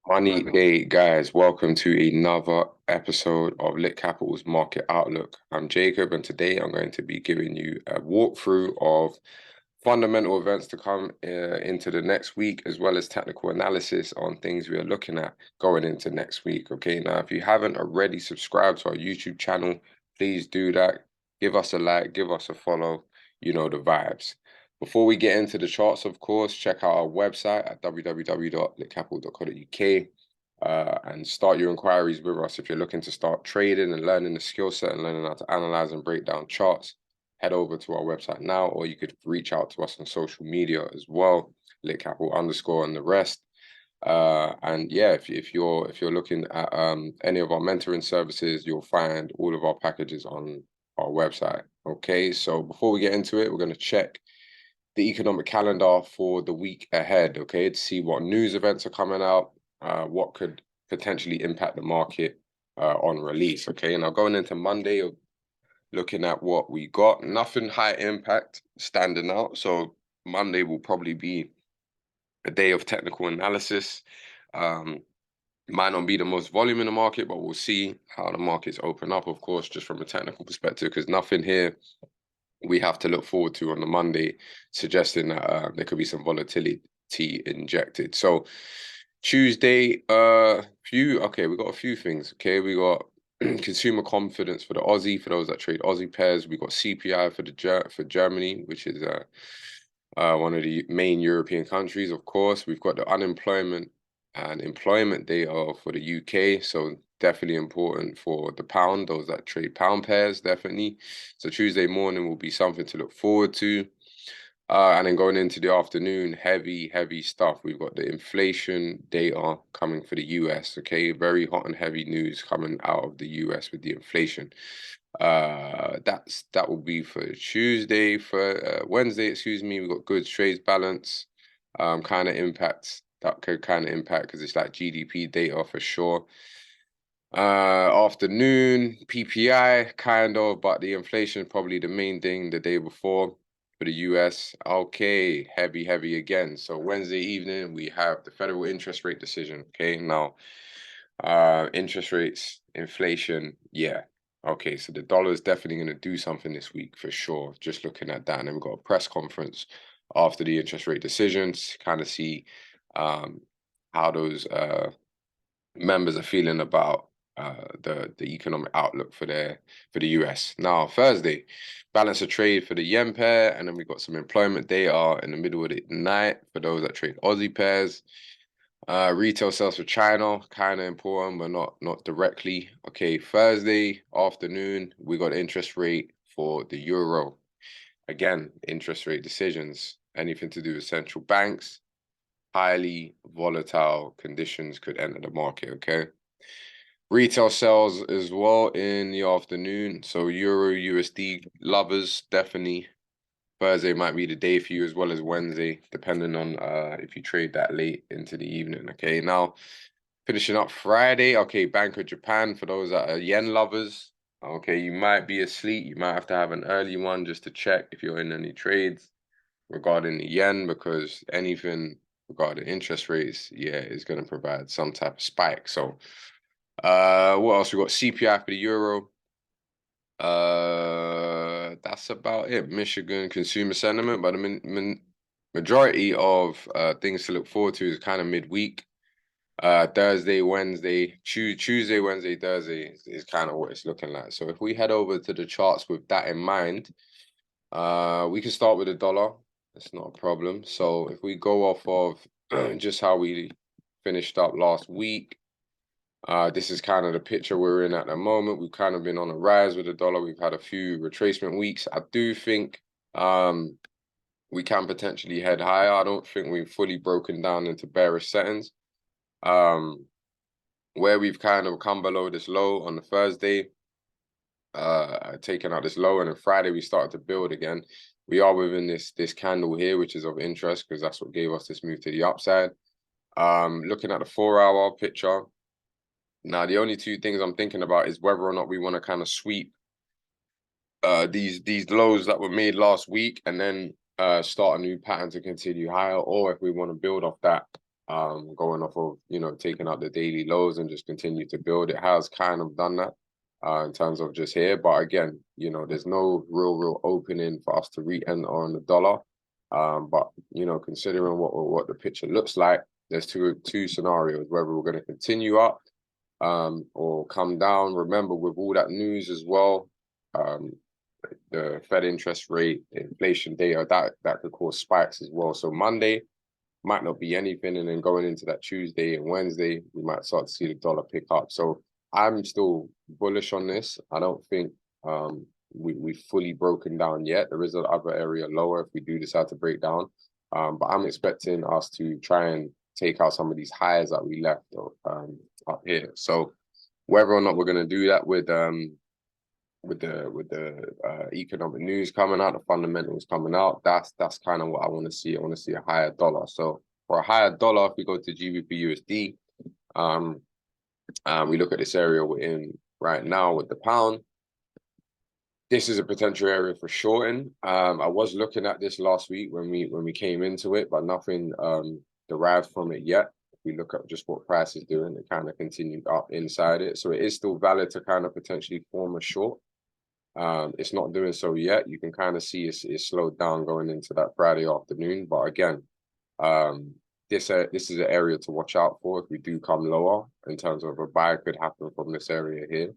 Money day, guys. Welcome to another episode of Lit Capital's Market Outlook. I'm Jacob, and today I'm going to be giving you a walkthrough of fundamental events to come into the next week, as well as technical analysis on things we are looking at going into next week. Okay, now if you haven't already subscribed to our YouTube channel, please do that. Give us a like, give us a follow. You know the vibes. Before we get into the charts, of course, check out our website at www.litcapital.co.uk and start your inquiries with us if you're looking to start trading and learning the skill set and learning how to analyze and break down charts. Head over to our website now, or you could reach out to us on social media as well, litcapital_ and the rest. And yeah, if you're looking at any of our mentoring services, you'll find all of our packages on our website. Okay, so before we get into it, we're going to check the economic calendar for the week ahead, okay, to see what news events are coming out, what could potentially impact the market on release, okay. Now going into Monday, looking at what we got, nothing high impact standing out. So Monday will probably be a day of technical analysis. Might not be the most volume in the market, but we'll see how the markets open up, of course, just from a technical perspective, because nothing here we have to look forward to on the Monday, suggesting that there could be some volatility injected. So Tuesday, we got a few things. Okay, we got consumer confidence for the Aussie, for those that trade Aussie pairs. We got CPI for Germany, which is one of the main European countries, of course. We've got the unemployment and employment data for the UK, so definitely important for the pound, those that trade pound pairs, definitely. So Tuesday morning will be something to look forward to. And then going into the afternoon, heavy stuff. We've got the inflation data coming for the US, okay? Very hot and heavy news coming out of the US with the inflation. That will be for Tuesday. For Wednesday, excuse me, we've got goods trades balance. Kind of impacts that could kind of impact because it's like GDP data for sure. Afternoon, PPI kind of, but the inflation is probably the main thing the day before for the US. Okay, heavy again. So Wednesday evening, we have the federal interest rate decision. Okay, now interest rates, inflation, yeah. Okay, so the dollar is definitely going to do something this week for sure. Just looking at that, and then we've got a press conference after the interest rate decisions, kind of see how those members are feeling about the economic outlook for the US. Now Thursday, balance of trade for the yen pair, and then we got some employment data in the middle of the night for those that trade Aussie pairs. Retail sales for China, kind of important, but not directly. Okay, Thursday afternoon, we got interest rate for the euro. Again, interest rate decisions, anything to do with central banks, highly volatile conditions could enter the market, okay? Retail sales as well in the afternoon. So Euro USD lovers, definitely Thursday might be the day for you as well as Wednesday, depending on if you trade that late into the evening. Okay, now finishing up Friday. Okay, Bank of Japan for those that are yen lovers. Okay, you might be asleep. You might have to have an early one just to check if you're in any trades regarding the yen, because anything regarding interest rates, yeah, is going to provide some type of spike. So what else? We got CPI for the euro. That's about it. Michigan consumer sentiment, but the majority of things to look forward to is kind of midweek. Thursday, Wednesday, Tuesday, Wednesday, Thursday is kind of what it's looking like. So if we head over to the charts with that in mind, we can start with the dollar. That's not a problem. So if we go off of just how we finished up last week, this is kind of the picture we're in at the moment. We've kind of been on a rise with the dollar. We've had a few retracement weeks. I do think we can potentially head higher. I don't think we've fully broken down into bearish settings. Where we've kind of come below this low on the Thursday, taken out this low, and then Friday we started to build again. We are within this candle here, which is of interest because that's what gave us this move to the upside. Looking at the 4-hour picture. Now, the only two things I'm thinking about is whether or not we want to kind of sweep these lows that were made last week and then start a new pattern to continue higher, or if we want to build off that going off of, you know, taking out the daily lows and just continue to build. It has kind of done that in terms of just here. But again, you know, there's no real opening for us to re-enter on the dollar. But, you know, considering what the picture looks like, there's two scenarios, whether we're going to continue up or come down. Remember, with all that news as well, the Fed interest rate, inflation data, that could cause spikes as well. So Monday might not be anything, and then going into that Tuesday and Wednesday, we might start to see the dollar pick up. So I'm still bullish on this. I don't think we've fully broken down yet. There is another area lower if we do decide to break down, but I'm expecting us to try and take out some of these highs that we left up here. So whether or not we're going to do that with the economic news coming out, the fundamentals coming out, that's kind of what I want to see. I want to see a higher dollar. So for a higher dollar, if we go to GBPUSD, we look at this area we're in right now with the pound. This is a potential area for shorting. I was looking at this last week when we came into it, but nothing derived from it yet. If we look at just what price is doing, it kind of continued up inside it. So it is still valid to kind of potentially form a short. It's not doing so yet. You can kind of see it's slowed down going into that Friday afternoon. But again, this is an area to watch out for if we do come lower in terms of a buy could happen from this area here.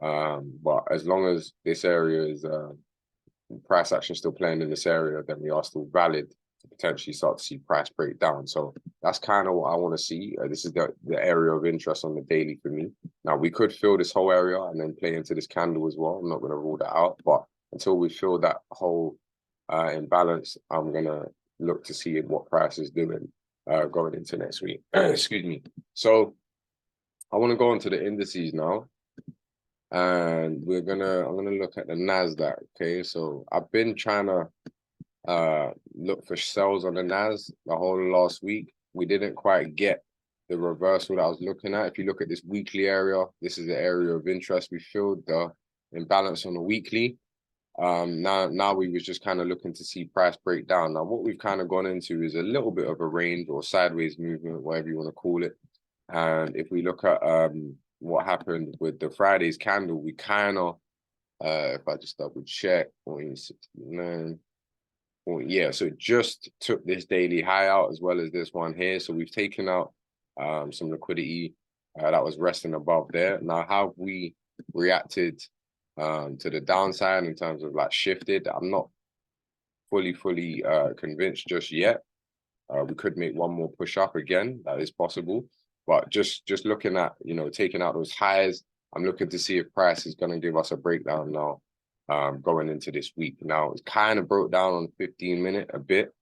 But as long as this area is price action still playing in this area, then we are still valid to potentially start to see price break down. So that's kind of what I want to see. This is the area of interest on the daily for me. Now, we could fill this whole area and then play into this candle as well. I'm not going to rule that out, but until we fill that whole imbalance, I'm going to look to see what price is doing going into next week. Excuse me. So I want to go into the indices now. And I'm gonna look at the Nasdaq. Okay, so I've been trying to look for sells on the Nas the whole last week. We didn't quite get the reversal that I was looking at. If you look at this weekly area, this is the area of interest. We filled the imbalance on the weekly. Now we was just kind of looking to see price break down. Now what we've kind of gone into is a little bit of a range or sideways movement, whatever you want to call it. And if we look at what happened with the Friday's candle, we kind of, if I just double check, 0.69, yeah, so it just took this daily high out as well as this one here. So we've taken out some liquidity that was resting above there. Now, how have we reacted to the downside in terms of like shifted? I'm not fully convinced just yet. We could make one more push up again. That is possible. But just looking at, you know, taking out those highs, I'm looking to see if price is going to give us a breakdown now going into this week. Now, it's kind of broke down on 15-minute a bit.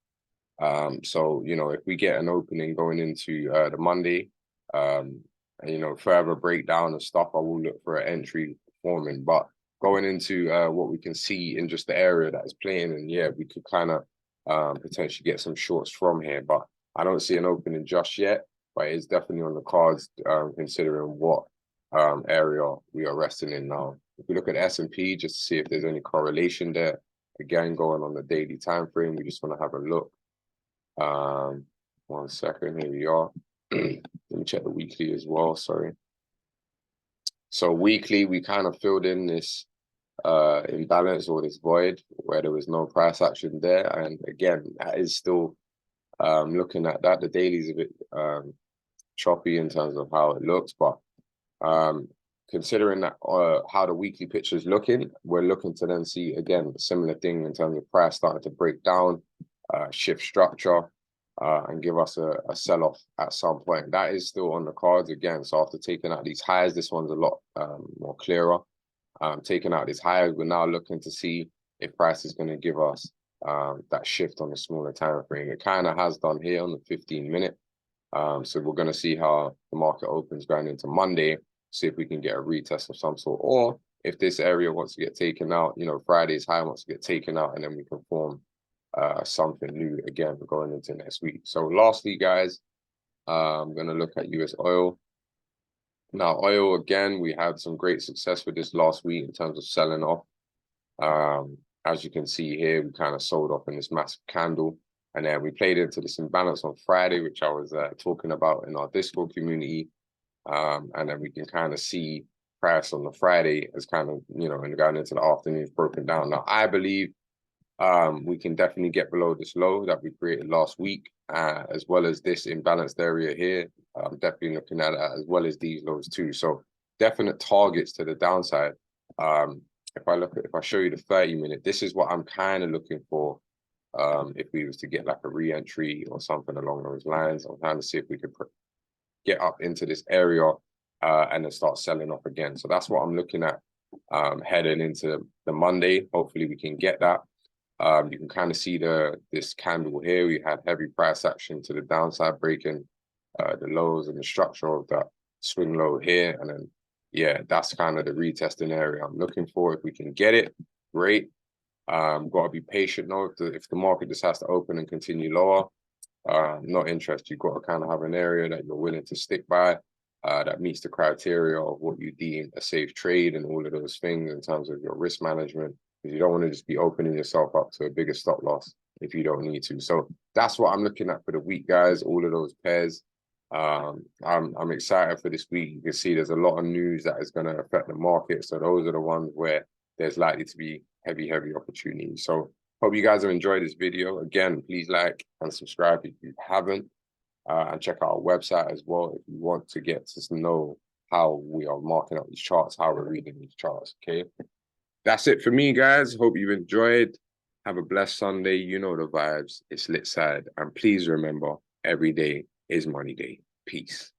So, you know, if we get an opening going into the Monday, and, you know, further breakdown and stuff, I will look for an entry forming. But going into what we can see in just the area that is playing, and yeah, we could kind of potentially get some shorts from here. But I don't see an opening just yet. But it's definitely on the cards considering what area we are resting in now. If we look at S&P, just to see if there's any correlation there. Again, going on the daily time frame, we just want to have a look. 1 second, here we are. Let me check the weekly as well, sorry. So weekly, we kind of filled in this imbalance or this void where there was no price action there. And again, that is still looking at that. The daily is a bit choppy in terms of how it looks, but considering that how the weekly picture is looking, we're looking to then see again a similar thing in terms of price starting to break down, shift structure, and give us a sell-off at some point. That is still on the cards again. So after taking out these highs, this one's a lot more clearer. Taking out these highs, we're now looking to see if price is going to give us that shift on the smaller time frame. It kind of has done here on the 15-minute. So we're going to see how the market opens going into Monday, see if we can get a retest of some sort, or if this area wants to get taken out, you know, Friday's high wants to get taken out, and then we can form something new again going into next week. So lastly, guys, I'm going to look at US oil. Now, oil, again, we had some great success with this last week in terms of selling off. As you can see here, we kind of sold off in this massive candle. And then we played into this imbalance on Friday, which I was talking about in our Discord community. And then we can kind of see price on the Friday as kind of, you know, and going into the afternoon is broken down. Now, I believe we can definitely get below this low that we created last week, as well as this imbalanced area here. I'm definitely looking at it as well as these lows too. So definite targets to the downside. If I show you the 30-minute, this is what I'm kind of looking for. If we was to get like a re-entry or something along those lines, I'm trying to see if we could get up into this area and then start selling off again. So that's what I'm looking at heading into the Monday. Hopefully we can get that. You can kind of see this candle here. We had heavy price action to the downside, breaking the lows and the structure of that swing low here. And then, yeah, that's kind of the retesting area I'm looking for. If we can get it, great. Got to be patient though. If the market just has to open and continue lower, not interested. You've got to kind of have an area that you're willing to stick by, that meets the criteria of what you deem a safe trade and all of those things in terms of your risk management, because you don't want to just be opening yourself up to a bigger stop loss if you don't need to. So that's what I'm looking at for the week, guys, all of those pairs. I'm excited for this week. You can see there's a lot of news that is going to affect the market. So those are the ones where there's likely to be heavy opportunities. So hope you guys have enjoyed this video. Again, please like and subscribe if you haven't, and check out our website as well if you want to get to know how we are marking up these charts, how we're reading these charts. Okay, that's it for me, guys. Hope you've enjoyed. Have a blessed Sunday. You know the vibes. It's lit side, and please remember, every day is money day. Peace.